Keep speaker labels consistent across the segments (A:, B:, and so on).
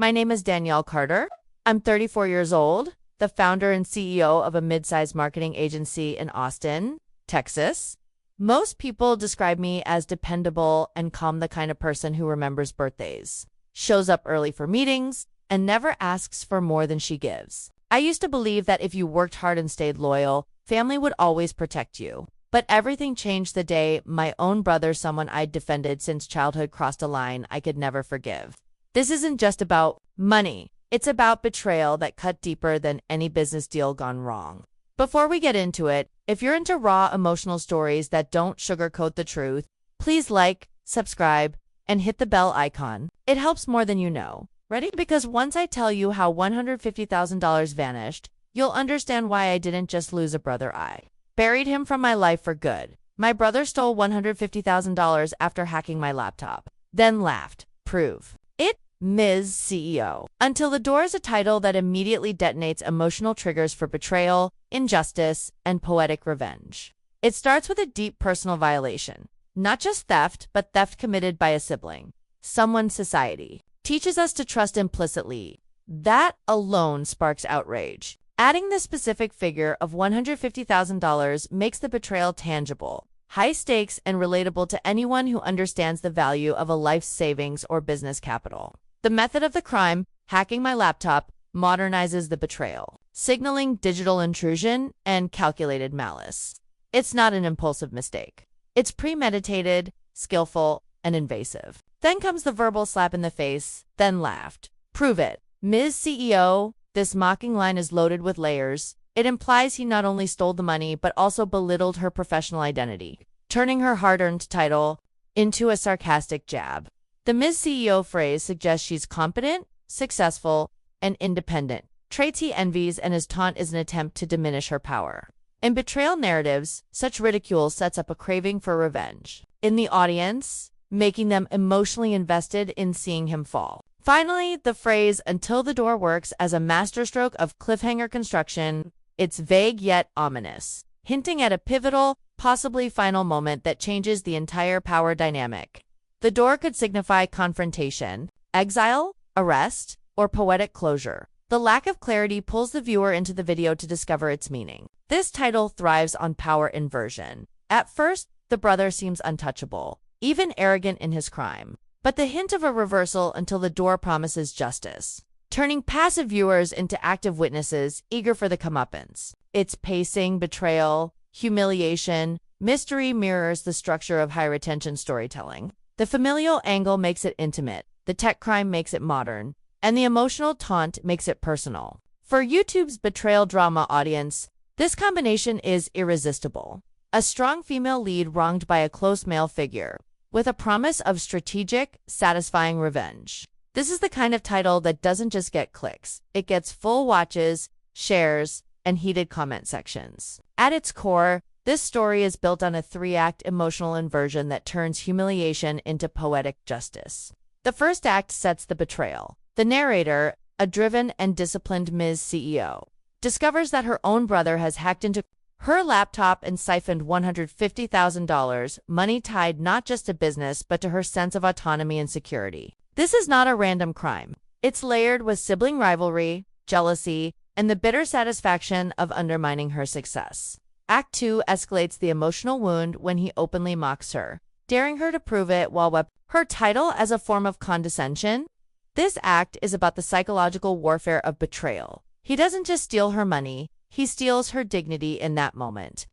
A: My name is Danielle Carter. I'm 34 years old, the founder and CEO of a mid-sized marketing agency in Austin, Texas. Most people describe me as dependable and calm, the kind of person who remembers birthdays, shows up early for meetings, and never asks for more than she gives. I used to believe that if you worked hard and stayed loyal, family would always protect you. But everything changed the day my own brother, someone I'd defended since childhood, crossed a line I could never forgive. This isn't just about money. It's about betrayal that cut deeper than any business deal gone wrong. Before we get into it, if you're into raw emotional stories that don't sugarcoat the truth, please like, subscribe, and hit the bell icon. It helps more than you know. Ready? Because once I tell you how $150,000 vanished, you'll understand why I didn't just lose a brother, I buried him from my life for good. My brother stole $150,000 after hacking my laptop, then laughed. Prove it, Ms. CEO. Until the Door is a title that immediately detonates emotional triggers for betrayal, injustice, and poetic revenge. It starts with a deep personal violation. Not just theft, but theft committed by a sibling. Someone society teaches us to trust implicitly. That alone sparks outrage. Adding the specific figure of $150,000 makes the betrayal tangible, high stakes, and relatable to anyone who understands the value of a life's savings or business capital. The method of the crime, hacking my laptop, modernizes the betrayal, signaling digital intrusion and calculated malice. It's not an impulsive mistake. It's premeditated, skillful, and invasive. Then comes the verbal slap in the face, then laughed. Prove it, Ms. CEO. This mocking line is loaded with layers. It implies he not only stole the money, but also belittled her professional identity, turning her hard-earned title into a sarcastic jab. The Ms. CEO phrase suggests she's competent, successful, and independent, traits he envies, and his taunt is an attempt to diminish her power. In betrayal narratives, such ridicule sets up a craving for revenge in the audience, making them emotionally invested in seeing him fall. Finally, the phrase "until the door" works as a masterstroke of cliffhanger construction. It's vague yet ominous, hinting at a pivotal, possibly final moment that changes the entire power dynamic. The door could signify confrontation, exile, arrest, or poetic closure. The lack of clarity pulls the viewer into the video to discover its meaning. This title thrives on power inversion. At first, the brother seems untouchable, even arrogant in his crime. But the hint of a reversal until the door promises justice, turning passive viewers into active witnesses eager for the comeuppance. Its pacing, betrayal, humiliation, mystery mirrors the structure of high-retention storytelling. The familial angle makes it intimate, the tech crime makes it modern, and the emotional taunt makes it personal. For YouTube's betrayal drama audience, this combination is irresistible. A strong female lead wronged by a close male figure, with a promise of strategic, satisfying revenge. This is the kind of title that doesn't just get clicks. It gets full watches, shares, and heated comment sections. At its core, this story is built on a three-act emotional inversion that turns humiliation into poetic justice. The first act sets the betrayal. The narrator, a driven and disciplined Ms. CEO, discovers that her own brother has hacked into her laptop and siphoned $150,000, money tied not just to business but to her sense of autonomy and security. This is not a random crime. It's layered with sibling rivalry, jealousy, and the bitter satisfaction of undermining her success. Act 2 escalates the emotional wound when he openly mocks her, daring her to prove it while her title as a form of condescension. This act is about the psychological warfare of betrayal. He doesn't just steal her money, he steals her dignity in that moment.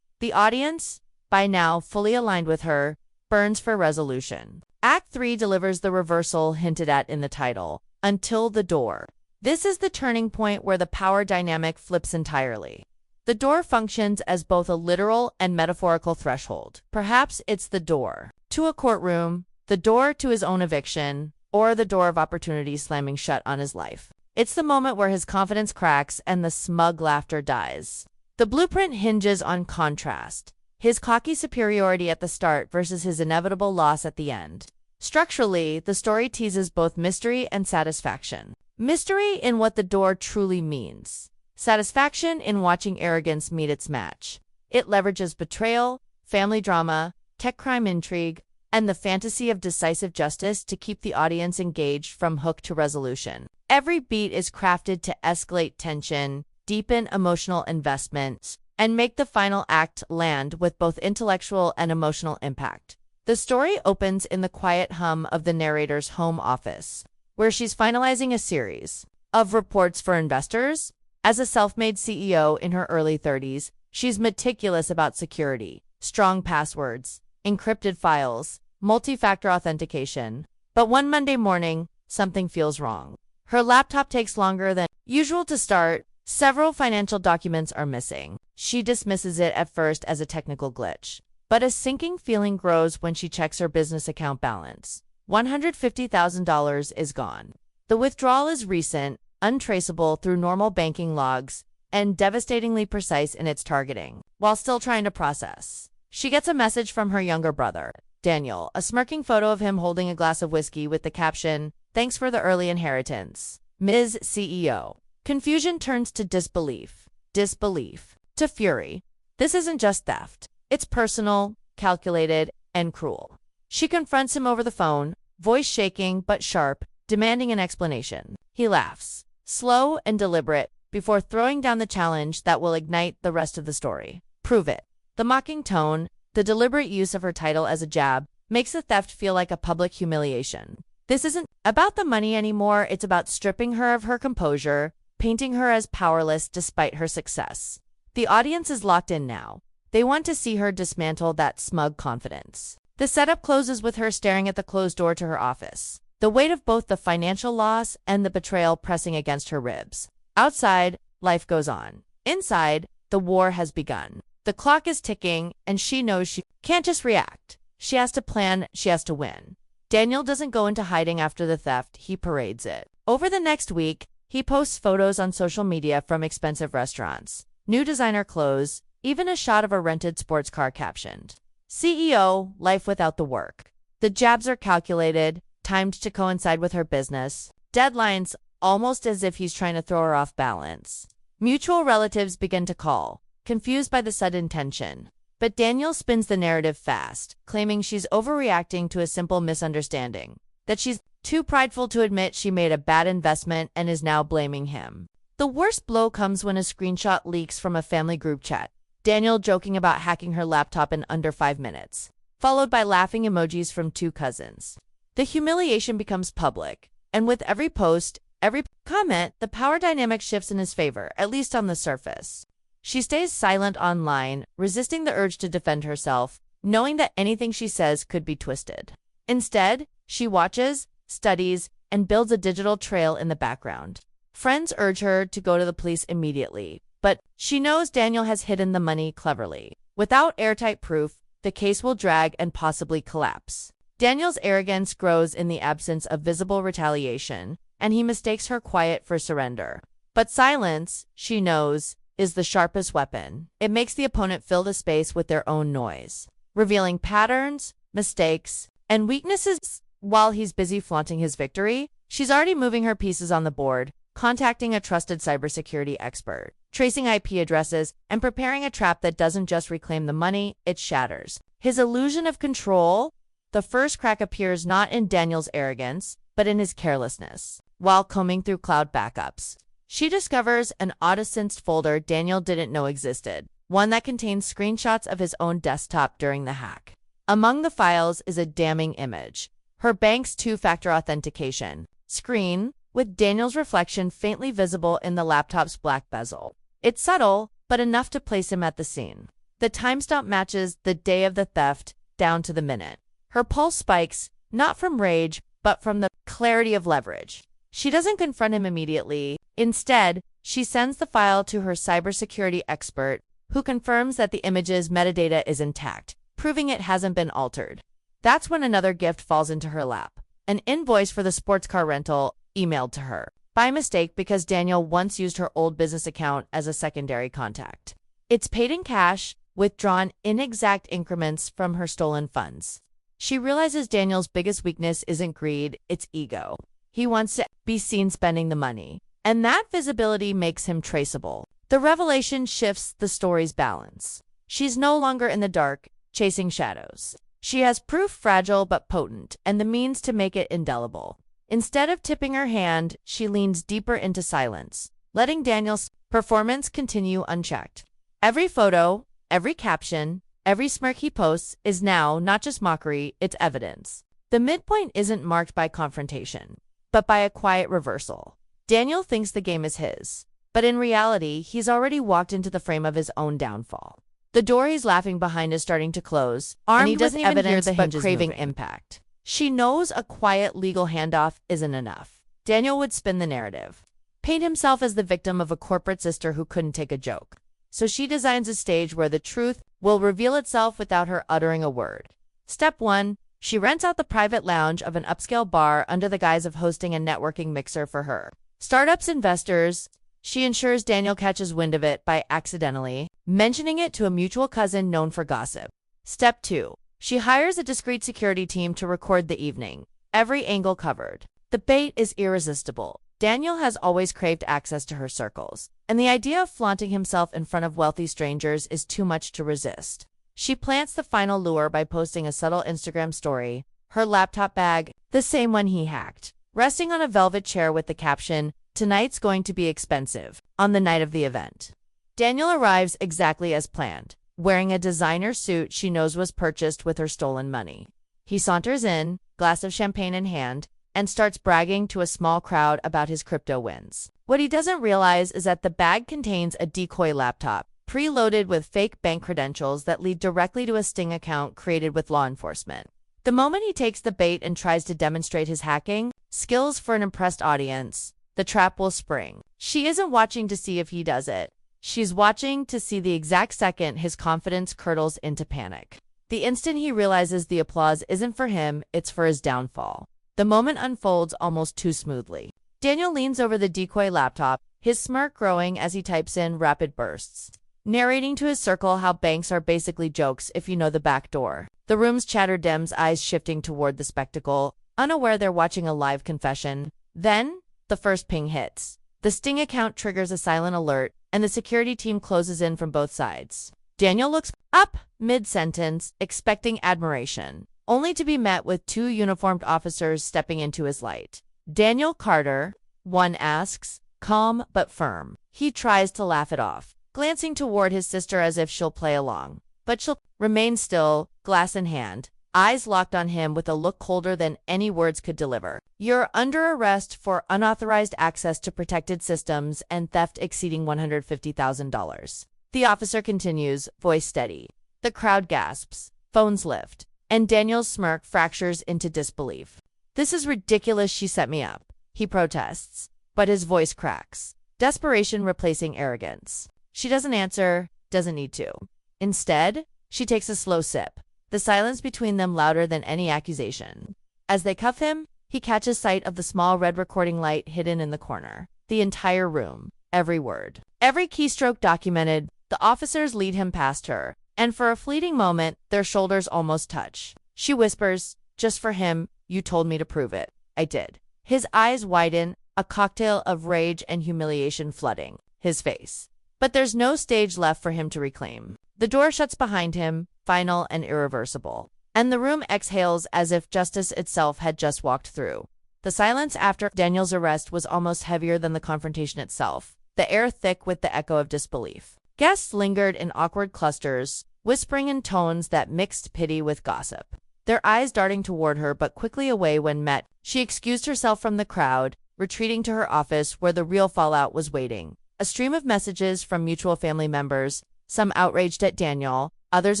A: The audience, by now fully aligned with her, burns for resolution. Act 3 delivers the reversal hinted at in the title, Until the Door. This is the turning point where the power dynamic flips entirely. The door functions as both a literal and metaphorical threshold. Perhaps it's the door to a courtroom, the door to his own eviction, or the door of opportunity slamming shut on his life. It's the moment where his confidence cracks and the smug laughter dies. The blueprint hinges on contrast, his cocky superiority at the start versus his inevitable loss at the end. Structurally, the story teases both mystery and satisfaction. Mystery in what the door truly means. Satisfaction in watching arrogance meet its match. It leverages betrayal, family drama, tech crime intrigue, and the fantasy of decisive justice to keep the audience engaged from hook to resolution. Every beat is crafted to escalate tension, deepen emotional investment, and make the final act land with both intellectual and emotional impact. The story opens in the quiet hum of the narrator's home office, where she's finalizing a series of reports for investors. As a self-made CEO in her early 30s, she's meticulous about security, strong passwords, encrypted files, multi-factor authentication. But one Monday morning, something feels wrong. Her laptop takes longer than usual to start. Several financial documents are missing. She dismisses it at first as a technical glitch, but a sinking feeling grows when she checks her business account balance. $150,000 is gone. The withdrawal is recent, untraceable through normal banking logs, and devastatingly precise in its targeting. While still trying to process, she gets a message from her younger brother, Daniel, a smirking photo of him holding a glass of whiskey with the caption, "Thanks for the early inheritance, Ms. CEO." Confusion turns to disbelief to fury. This isn't just theft. It's personal, calculated, and cruel. She confronts him over the phone, voice shaking but sharp, demanding an explanation. He laughs, slow and deliberate, before throwing down the challenge that will ignite the rest of the story. Prove it. The mocking tone, the deliberate use of her title as a jab, makes the theft feel like a public humiliation. This isn't about the money anymore, it's about stripping her of her composure, painting her as powerless despite her success. The audience is locked in now. They want to see her dismantle that smug confidence. The setup closes with her staring at the closed door to her office, the weight of both the financial loss and the betrayal pressing against her ribs. Outside, life goes on. Inside, the war has begun. The clock is ticking, and she knows she can't just react. She has to plan, she has to win. Daniel doesn't go into hiding after the theft, he parades it. Over the next week, he posts photos on social media from expensive restaurants, new designer clothes, even a shot of a rented sports car captioned, "CEO, life without the work." The jabs are calculated, timed to coincide with her business, deadlines almost as if he's trying to throw her off balance. Mutual relatives begin to call, confused by the sudden tension. But Daniel spins the narrative fast, claiming she's overreacting to a simple misunderstanding, that she's too prideful to admit she made a bad investment and is now blaming him. The worst blow comes when a screenshot leaks from a family group chat, Daniel joking about hacking her laptop in under 5 minutes, followed by laughing emojis from 2 cousins. The humiliation becomes public, and with every post, every comment, the power dynamic shifts in his favor, at least on the surface. She stays silent online, resisting the urge to defend herself, knowing that anything she says could be twisted. Instead, she watches, studies, and builds a digital trail in the background. Friends urge her to go to the police immediately, but she knows Daniel has hidden the money cleverly. Without airtight proof, the case will drag and possibly collapse. Daniel's arrogance grows in the absence of visible retaliation, and he mistakes her quiet for surrender. But silence, she knows, is the sharpest weapon. It makes the opponent fill the space with their own noise, revealing patterns, mistakes, and weaknesses. While he's busy flaunting his victory, she's already moving her pieces on the board, contacting a trusted cybersecurity expert, tracing IP addresses, and preparing a trap that doesn't just reclaim the money, it shatters his illusion of control. The first crack appears not in Daniel's arrogance, but in his carelessness. While combing through cloud backups, she discovers an audacity folder Daniel didn't know existed, one that contains screenshots of his own desktop during the hack. Among the files is a damning image, her bank's 2-factor authentication screen, with Daniel's reflection faintly visible in the laptop's black bezel. It's subtle, but enough to place him at the scene. The timestamp matches the day of the theft, down to the minute. Her pulse spikes, not from rage, but from the clarity of leverage. She doesn't confront him immediately. Instead, she sends the file to her cybersecurity expert, who confirms that the image's metadata is intact, proving it hasn't been altered. That's when another gift falls into her lap, an invoice for the sports car rental emailed to her, by mistake because Daniel once used her old business account as a secondary contact. It's paid in cash, withdrawn in exact increments from her stolen funds. She realizes Daniel's biggest weakness isn't greed, it's ego. He wants to be seen spending the money, and that visibility makes him traceable. The revelation shifts the story's balance. She's no longer in the dark, chasing shadows. She has proof fragile but potent, and the means to make it indelible. Instead of tipping her hand, she leans deeper into silence, letting Daniel's performance continue unchecked. Every photo, every caption, every smirk he posts is now not just mockery, it's evidence. The midpoint isn't marked by confrontation, but by a quiet reversal. Daniel thinks the game is his, but in reality, he's already walked into the frame of his own downfall. The door he's laughing behind is starting to close, and he doesn't even hear the hinges craving impact. She knows a quiet legal handoff isn't enough. Daniel would spin the narrative, paint himself as the victim of a corporate sister who couldn't take a joke. So she designs a stage where the truth will reveal itself without her uttering a word. Step 1. She rents out the private lounge of an upscale bar under the guise of hosting a networking mixer for her startups investors. She ensures Daniel catches wind of it by accidentally mentioning it to a mutual cousin known for gossip. Step 2. She hires a discreet security team to record the evening, every angle covered. The bait is irresistible. Daniel has always craved access to her circles, and the idea of flaunting himself in front of wealthy strangers is too much to resist. She plants the final lure by posting a subtle Instagram story, her laptop bag, the same one he hacked, resting on a velvet chair with the caption, "Tonight's going to be expensive," on the night of the event. Daniel arrives exactly as planned, wearing a designer suit she knows was purchased with her stolen money. He saunters in, glass of champagne in hand, and starts bragging to a small crowd about his crypto wins. What he doesn't realize is that the bag contains a decoy laptop, preloaded with fake bank credentials that lead directly to a Sting account created with law enforcement. The moment he takes the bait and tries to demonstrate his hacking skills for an impressed audience, the trap will spring. She isn't watching to see if he does it. She's watching to see the exact second his confidence curdles into panic. The instant he realizes the applause isn't for him, it's for his downfall. The moment unfolds almost too smoothly. Daniel leans over the decoy laptop, his smirk growing as he types in rapid bursts, narrating to his circle how banks are basically jokes if you know the back door. The room's chatter dims, eyes shifting toward the spectacle, unaware they're watching a live confession. Then, the first ping hits. The Sting account triggers a silent alert, and the security team closes in from both sides. Daniel looks up mid-sentence, expecting admiration, only to be met with two uniformed officers stepping into his light. "Daniel Carter?" one asks, calm but firm. He tries to laugh it off, glancing toward his sister as if she'll play along. But she'll remain still, glass in hand, eyes locked on him with a look colder than any words could deliver. "You're under arrest for unauthorized access to protected systems and theft exceeding $150,000. The officer continues, voice steady. The crowd gasps, phones lift, and Daniel's smirk fractures into disbelief. "This is ridiculous, she set me up," he protests, but his voice cracks, desperation replacing arrogance. She doesn't answer, doesn't need to. Instead, she takes a slow sip, the silence between them louder than any accusation. As they cuff him, he catches sight of the small red recording light hidden in the corner. The entire room, every word, every keystroke documented. The officers lead him past her, and for a fleeting moment, their shoulders almost touch. She whispers, "Just for him, you told me to prove it." "I did." His eyes widen, a cocktail of rage and humiliation flooding his face. But there's no stage left for him to reclaim. The door shuts behind him, final and irreversible, and the room exhales as if justice itself had just walked through. The silence after Daniel's arrest was almost heavier than the confrontation itself, the air thick with the echo of disbelief. Guests lingered in awkward clusters, whispering in tones that mixed pity with gossip, their eyes darting toward her but quickly away when met. She excused herself from the crowd, retreating to her office where the real fallout was waiting. A stream of messages from mutual family members, some outraged at Daniel, others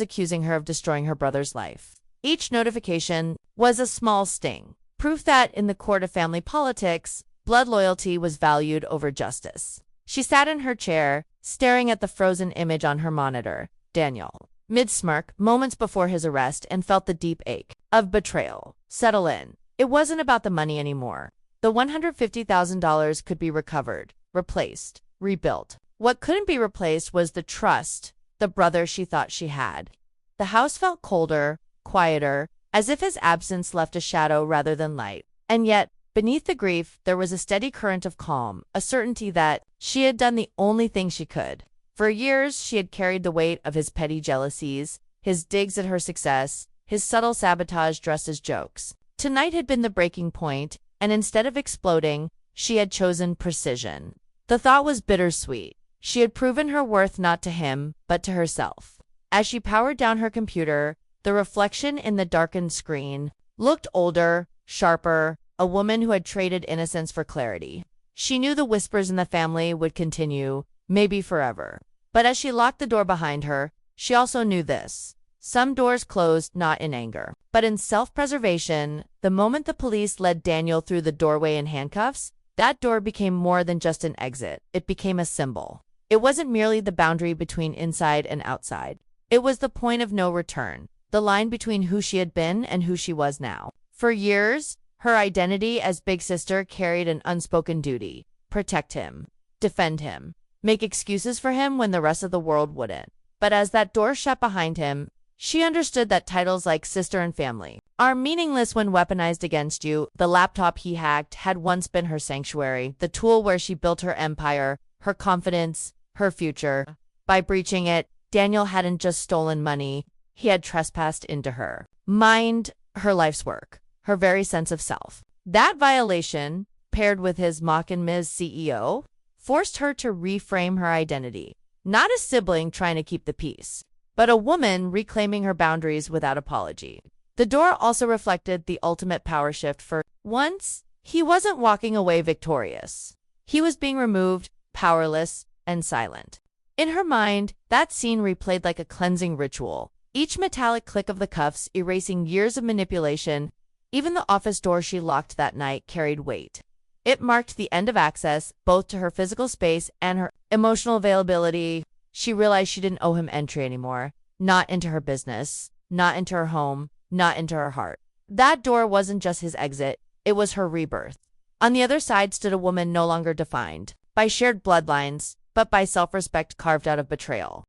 A: accusing her of destroying her brother's life. Each notification was a small sting, proof that in the court of family politics, blood loyalty was valued over justice. She sat in her chair, staring at the frozen image on her monitor, Daniel, mid-smirk, moments before his arrest, and felt the deep ache of betrayal settle in. It wasn't about the money anymore. The $150,000 could be recovered, replaced, rebuilt. What couldn't be replaced was the trust, the brother she thought she had. The house felt colder, quieter, as if his absence left a shadow rather than light. And yet, beneath the grief, there was a steady current of calm, a certainty that she had done the only thing she could. For years, she had carried the weight of his petty jealousies, his digs at her success, his subtle sabotage dressed as jokes. Tonight had been the breaking point, and instead of exploding, she had chosen precision. The thought was bittersweet. She had proven her worth not to him, but to herself. As she powered down her computer, the reflection in the darkened screen looked older, sharper, a woman who had traded innocence for clarity. She knew the whispers in the family would continue, maybe forever. But as she locked the door behind her, she also knew this. Some doors closed not in anger, but in self-preservation. The moment the police led Daniel through the doorway in handcuffs, that door became more than just an exit. It became a symbol. It wasn't merely the boundary between inside and outside. It was the point of no return, the line between who she had been and who she was now. For years, her identity as big sister carried an unspoken duty: protect him, defend him, make excuses for him when the rest of the world wouldn't. But as that door shut behind him, she understood that titles like sister and family are meaningless when weaponized against you. The laptop he hacked had once been her sanctuary, the tool where she built her empire, her confidence, her future. By breaching it, Daniel hadn't just stolen money, he had trespassed into her mind, her life's work, her very sense of self. That violation, paired with his mock and Ms. CEO, forced her to reframe her identity. Not a sibling trying to keep the peace, but a woman reclaiming her boundaries without apology. The door also reflected the ultimate power shift. For once, he wasn't walking away victorious. He was being removed, powerless, and silent. In her mind, that scene replayed like a cleansing ritual, each metallic click of the cuffs erasing years of manipulation. Even the office door she locked that night carried weight. It marked the end of access, both to her physical space and her emotional availability. She realized she didn't owe him entry anymore, not into her business, not into her home, not into her heart. That door wasn't just his exit, it was her rebirth. On the other side stood a woman no longer defined by shared bloodlines, but by self-respect carved out of betrayal.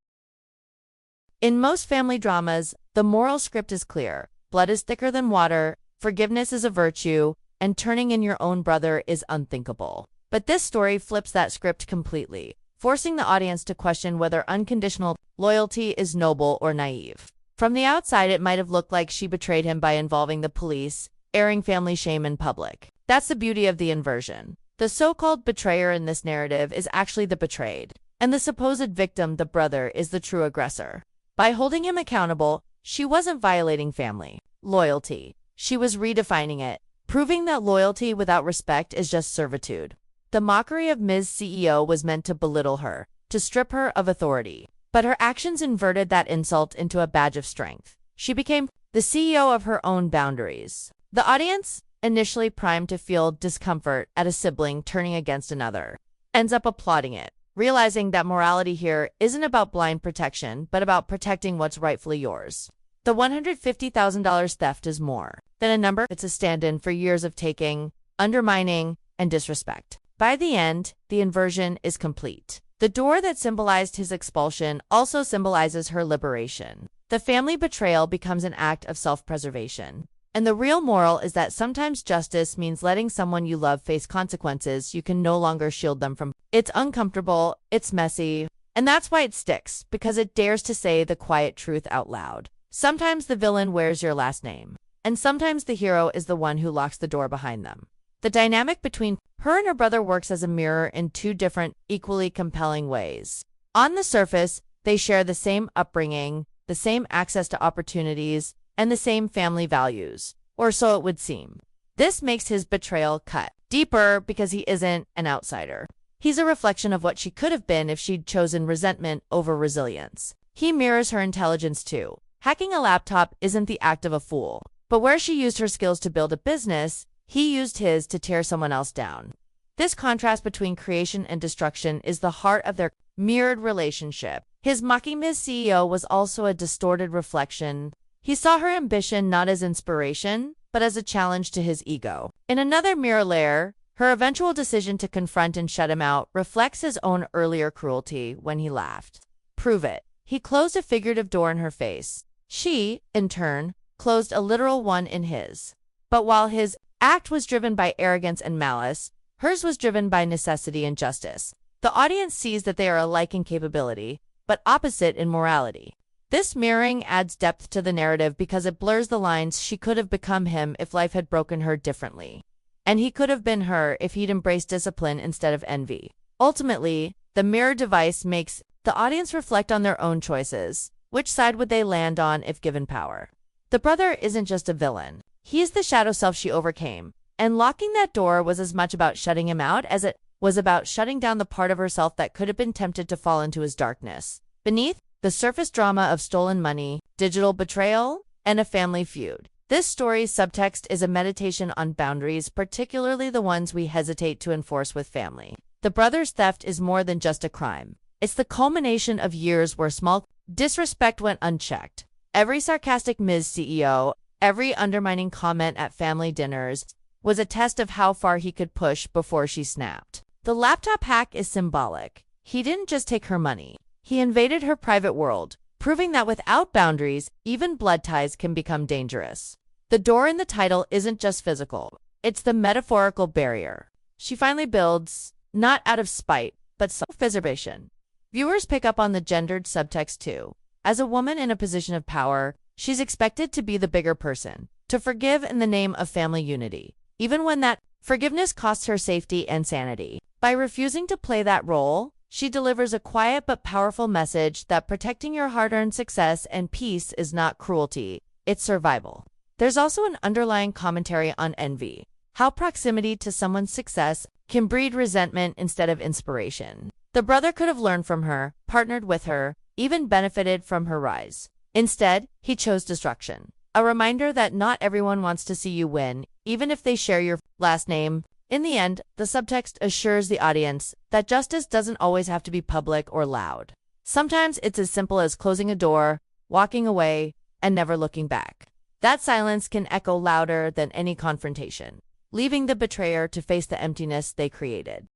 A: In most family dramas, the moral script is clear. Blood is thicker than water, forgiveness is a virtue, and turning in your own brother is unthinkable. But this story flips that script completely, forcing the audience to question whether unconditional loyalty is noble or naive. From the outside, it might have looked like she betrayed him by involving the police, airing family shame in public. That's the beauty of the inversion. The so-called betrayer in this narrative is actually the betrayed, and the supposed victim, the brother, is the true aggressor. By holding him accountable, she wasn't violating family loyalty. She was redefining it, proving that loyalty without respect is just servitude. The mockery of Ms. CEO was meant to belittle her, to strip her of authority. But her actions inverted that insult into a badge of strength. She became the CEO of her own boundaries. The audience, initially primed to feel discomfort at a sibling turning against another, ends up applauding it, realizing that morality here isn't about blind protection, but about protecting what's rightfully yours. The $150,000 theft is more than a number. It's a stand-in for years of taking, undermining, and disrespect. By the end, the inversion is complete. The door that symbolized his expulsion also symbolizes her liberation. The family betrayal becomes an act of self-preservation. And the real moral is that sometimes justice means letting someone you love face consequences you can no longer shield them from. It's uncomfortable, it's messy, and that's why it sticks, because it dares to say the quiet truth out loud. Sometimes the villain wears your last name, and sometimes the hero is the one who locks the door behind them. The dynamic between her and her brother works as a mirror in two different, equally compelling ways. On the surface, they share the same upbringing, the same access to opportunities, and the same family values, or so it would seem. This makes his betrayal cut deeper because he isn't an outsider. He's a reflection of what she could have been if she'd chosen resentment over resilience. He mirrors her intelligence too. Hacking a laptop isn't the act of a fool, but where she used her skills to build a business, he used his to tear someone else down. This contrast between creation and destruction is the heart of their mirrored relationship. His mocking Ms. CEO was also a distorted reflection. He saw her ambition not as inspiration, but as a challenge to his ego. In another mirror layer, her eventual decision to confront and shut him out reflects his own earlier cruelty when he laughed. Prove it. He closed a figurative door in her face. She, in turn, closed a literal one in his. But while his act was driven by arrogance and malice, hers was driven by necessity and justice. The audience sees that they are alike in capability, but opposite in morality. This mirroring adds depth to the narrative because it blurs the lines. She could have become him if life had broken her differently. And he could have been her if he'd embraced discipline instead of envy. Ultimately, the mirror device makes the audience reflect on their own choices. Which side would they land on if given power? The brother isn't just a villain. He is the shadow self she overcame. And locking that door was as much about shutting him out as it was about shutting down the part of herself that could have been tempted to fall into his darkness. Beneath the surface drama of stolen money, digital betrayal, and a family feud, this story's subtext is a meditation on boundaries, particularly the ones we hesitate to enforce with family. The brother's theft is more than just a crime. It's the culmination of years where small disrespect went unchecked. Every sarcastic Ms. CEO, every undermining comment at family dinners was a test of how far he could push before she snapped. The laptop hack is symbolic. He didn't just take her money. He invaded her private world, proving that without boundaries, even blood ties can become dangerous. The door in the title isn't just physical. It's the metaphorical barrier she finally builds, not out of spite, but self-preservation. Viewers pick up on the gendered subtext too. As a woman in a position of power, she's expected to be the bigger person, to forgive in the name of family unity, even when that forgiveness costs her safety and sanity. By refusing to play that role, she delivers a quiet but powerful message that protecting your hard-earned success and peace is not cruelty, it's survival. There's also an underlying commentary on envy, how proximity to someone's success can breed resentment instead of inspiration. The brother could have learned from her, partnered with her, even benefited from her rise. Instead, he chose destruction. A reminder that not everyone wants to see you win, even if they share your last name. In the end, the subtext assures the audience that justice doesn't always have to be public or loud. Sometimes it's as simple as closing a door, walking away, and never looking back. That silence can echo louder than any confrontation, leaving the betrayer to face the emptiness they created.